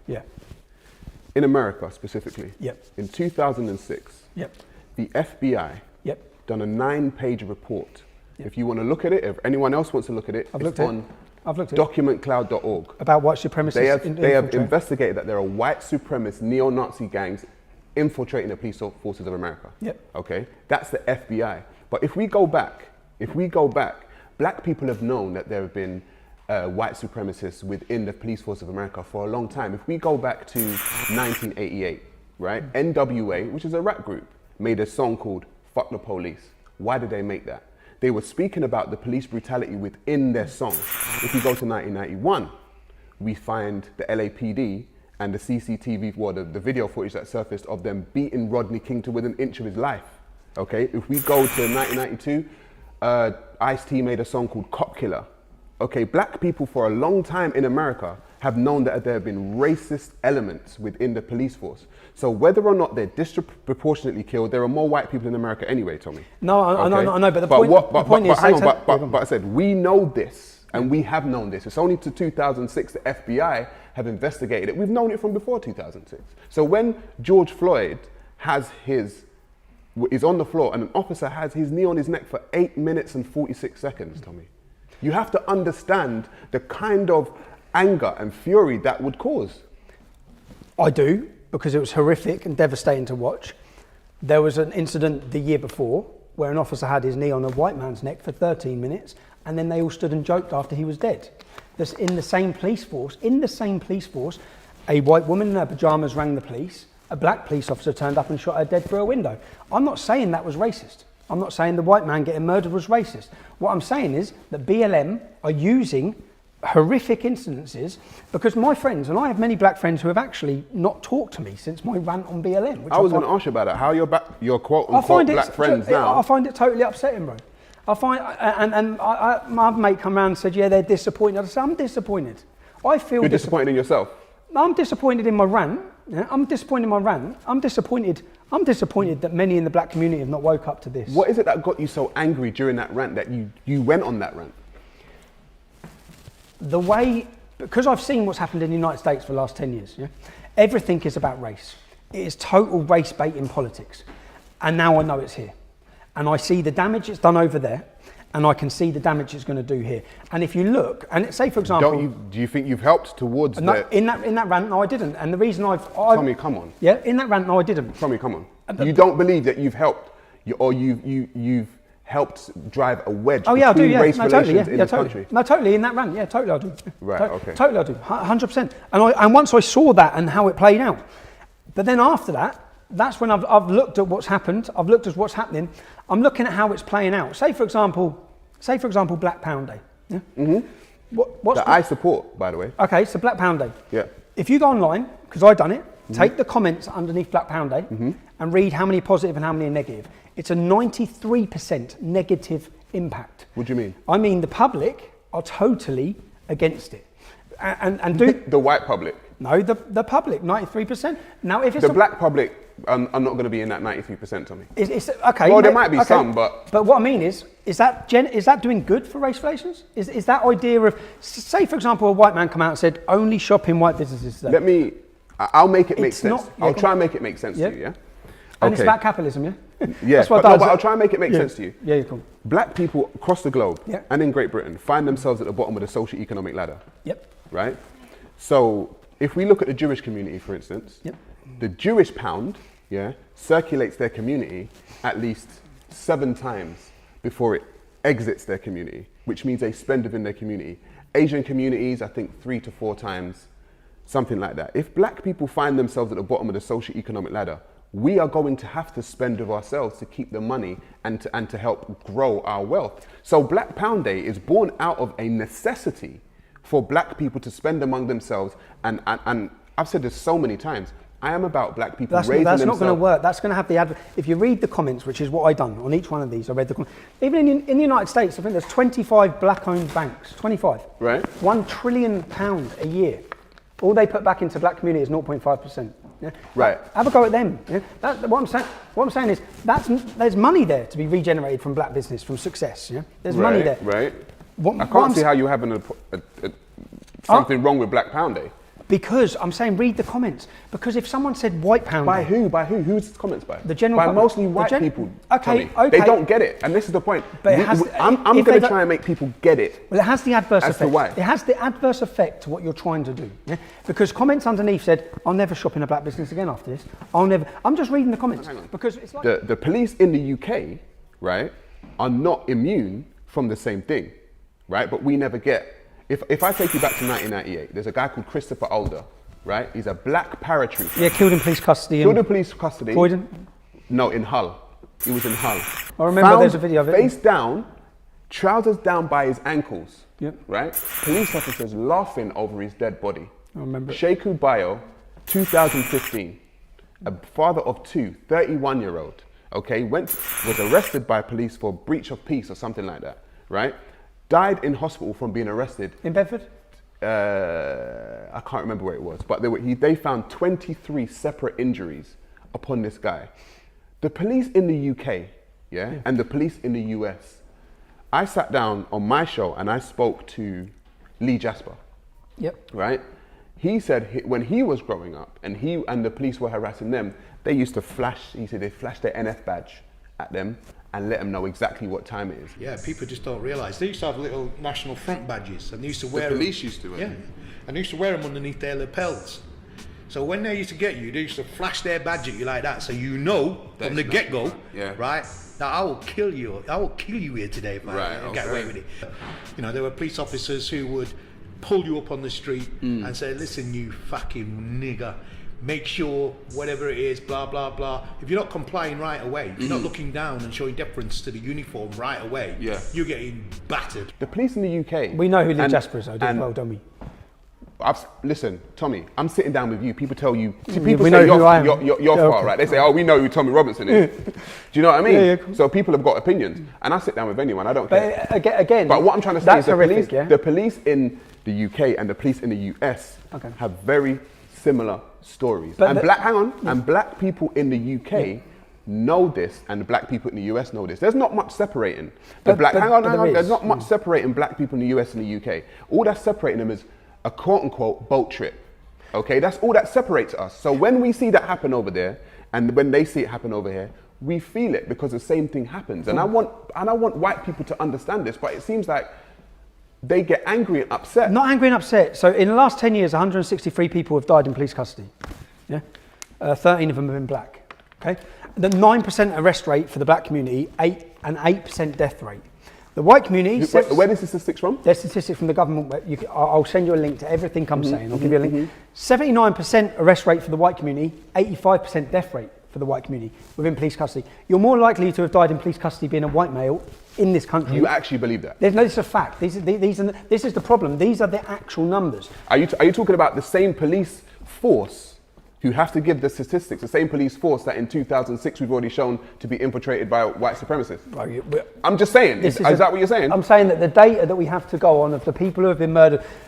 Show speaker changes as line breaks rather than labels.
Yeah.
In America specifically,
Yep.
in 2006,
Yep.
the FBI
Yep.
done a 9-page report.
Yep.
If you want to look at it, if anyone else wants to look at it,
I've
it's
looked at
on
it. I've looked at it.
documentcloud.org.
About white supremacists.
They have investigated that there are white supremacist neo-Nazi gangs infiltrating the police forces of America.
Yep.
Okay, that's the FBI. But if we go back, black people have known that there have been white supremacists within the police force of America for a long time. If we go back to 1988, right? NWA, which is a rap group, made a song called "Fuck the Police." Why did they make that? They were speaking about the police brutality within their song. If we go to 1991, we find the LAPD and the CCTV, the video footage that surfaced of them beating Rodney King to within an inch of his life. Okay, if we go to 1992, Ice-T made a song called Cop Killer. Okay, black people for a long time in America have known that there have been racist elements within the police force. So whether or not they're disproportionately killed, there are more white people in America anyway, Tommy.
No, I know, but the point is...
But I said, we know this, and we have known this. It's only to 2006 the FBI have investigated it. We've known it from before 2006. So when George Floyd is on the floor and an officer has his knee on his neck for 8 minutes and 46 seconds, Tommy, you have to understand the kind of anger and fury that would cause.
I do, because it was horrific and devastating to watch. There was an incident the year before where an officer had his knee on a white man's neck for 13 minutes, and then they all stood and joked after he was dead. This, in the same police force, a white woman in her pajamas rang the police, a black police officer turned up and shot her dead through a window. I'm not saying that was racist. I'm not saying the white man getting murdered was racist. What I'm saying is that BLM are using horrific incidences, because my friends, and I have many black friends who have actually not talked to me since my rant on BLM. Which
I was going to ask you about that. How your quote unquote black friends now?
I find it totally upsetting, bro. My mate come around and said, yeah, they're disappointed. I said, I'm disappointed. I feel
You're disappointed in yourself?
I'm disappointed in my rant. Yeah? I'm disappointed in my rant. I'm disappointed that many in the black community have not woke up to this.
What is it that got you so angry during that rant that you went on that rant?
The way, because I've seen what's happened in the United States for the last 10 years, yeah? Everything is about race. It is total race bait in politics. And now I know it's here. And I see the damage it's done over there, and I can see the damage it's going to do here. And if you look, and say for example...
Do you think you've helped towards
no, in that rant, no I didn't. And the reason
Tommy, come on.
Yeah, in that rant, no I didn't.
Tommy, come on. You don't believe that you've helped, you've helped drive a wedge between race relations in the country?
No, totally, in that rant, yeah, totally I do.
Right, okay.
Totally I do, 100%. And once I saw that and how it played out, but then after that, that's when I've looked at what's happened, I've looked at what's happening, I'm looking at how it's playing out. Say for example, Black Pound Day. Yeah? Mm-hmm.
I support, by the way.
Okay, so Black Pound Day.
Yeah.
If you go online, because I've done it, take the comments underneath Black Pound Day and read how many positive and how many are negative. It's a 93% negative impact.
What do you mean?
I mean the public are totally against it. And do
the white public?
No, the public, 93%. Now if it's
the black public, I'm not going to be in that 93%, Tommy.
It's okay.
Well, there might be some, but...
But what I mean is that doing good for race relations? Is that idea of, say for example, a white man come out and said, only shop in white businesses today.
I'll make it make sense. I'll try and make it make sense to you, yeah?
And it's about capitalism, yeah?
Yeah, but I'll try and make it make sense to you.
Yeah, cool.
Black people across the globe and in Great Britain find themselves at the bottom of the socio-economic ladder.
Yep.
Right? So if we look at the Jewish community, for instance, the Jewish pound, circulates their community at least 7 times before it exits their community, which means they spend within their community. Asian communities, I think 3 to 4 times, something like that. If black people find themselves at the bottom of the socio-economic ladder, we are going to have to spend of ourselves to keep the money and to help grow our wealth. So Black Pound Day is born out of a necessity for black people to spend among themselves. And I've said this so many times, I am about black people raising themselves.
That's not going to work. That's going to have the if you read the comments, which is what I've done on each one of these, I read the comments. Even in the United States, I think there's 25 black-owned banks, 25.
Right.
£1 trillion a year. All they put back into black community is 0.5%. Yeah?
Right.
Have a go at them. Yeah? What I'm saying is there's money there to be regenerated from black business, from success. Yeah? There's money there.
Right. I can't see how you're having something wrong with Black Pound Day.
Because I'm saying read the comments. Because if someone said white pounder,
By who? By who? Who's the comments by?
The general
by
public.
mostly
The
white people.
Okay,
Tommy.
okay.
They don't get it, and this is the point.
But it has-
I'm
if
going
they
to try
don't-
and make people get it.
well, it has the adverse
As to
effect.
why.
It has the adverse effect to what you're trying to do. Yeah? Because comments underneath said, "I'll never shop in a black business again after this. I'll never." I'm just reading the comments
Hang on.
because it's like
The police in the UK, right, are not immune from the same thing, right? But we never get. If I take you back to 1998, there's a guy called Christopher Alder, right? He's a black paratrooper.
yeah, killed in police custody.
Killed in police custody.
Croydon?
No, in Hull. He was in Hull.
I remember
Found
there's a video of it.
Face down, trousers down by his ankles.
Yep.
Right? Police officers laughing over his dead body.
I remember it.
Sheku Bayo, 2015. A father of two, 31-year-old. Okay, was arrested by police for breach of peace or something like that. Right? Died in hospital from being arrested.
in Bedford.
I can't remember where it was, but they found 23 separate injuries upon this guy. The police in the UK, and the police in the US. I sat down on my show and I spoke to Lee Jasper,
Yep.
right? He said when he was growing up and he and the police were harassing them, they used to flash, he said they flashed their NF badge at them and let them know exactly what time it is.
Yeah, people just don't realise. They used to have little National Front badges, and they used to wear
police
them.
used to,
Yeah, and they used to wear them underneath their lapels. So when they used to get you, they used to flash their badge at you like that, so you know
That's
from the
not-
get-go,
yeah.
right? Now I will kill you. I will kill you here today if
Right,
I get
okay.
away with it. You know, there were police officers who would pull you up on the street and say, "Listen, you fucking nigger. Make sure whatever it is, blah blah blah. If you're not complying right away, if you're not looking down and showing deference to the uniform right away,
Yeah.
you're getting battered."
The police in the UK.
We know who Lee
and-
Jasper is, though,
and
well, don't we?
Listen, Tommy, I'm sitting down with you. People tell you, people
we
say
know
you're,
who I am.
you're
Yeah,
far,
okay.
right? They say, oh, we know who Tommy Robinson is. Do you know what I mean?
Yeah, yeah, cool.
So people have got opinions, and I sit down with anyone. I don't care.
But again,
But what I'm trying to say
that's
is the
horrific,
police,
yeah?
the police in the UK and the police in the US
Okay.
have very similar stories.
But
And
the-
and black people in the UK know this, and the black people in the US know this. There's not much separating.
But there
There's
is.
not much separating black people in the US and the UK. All that's separating them is a quote-unquote boat trip. Okay, that's all that separates us. So when we see that happen over there, and when they see it happen over here, we feel it because the same thing happens. And I want white people to understand this, but it seems like they get angry and upset.
Not angry and upset. So in the last 10 years, 163 people have died in police custody. Yeah, 13 of them have been black. Okay, the 9% arrest rate for the black community, 8% death rate. The white community.
Where does the statistics from?
There's statistics from the government. I'll send you a link to everything I'm saying. I'll give you a link. 79% arrest rate for the white community, 85% death rate for the white community within police custody. You're more likely to have died in police custody being a white male in this country.
You actually believe that?
There's no, this is a fact. This is the problem. These are the actual numbers.
Are you talking about the same police force who have to give the statistics, the same police force that in 2006 we've already shown to be infiltrated by white supremacists? I'm just saying, is that what you're saying?
I'm saying that the data that we have to go on of the people who have been murdered,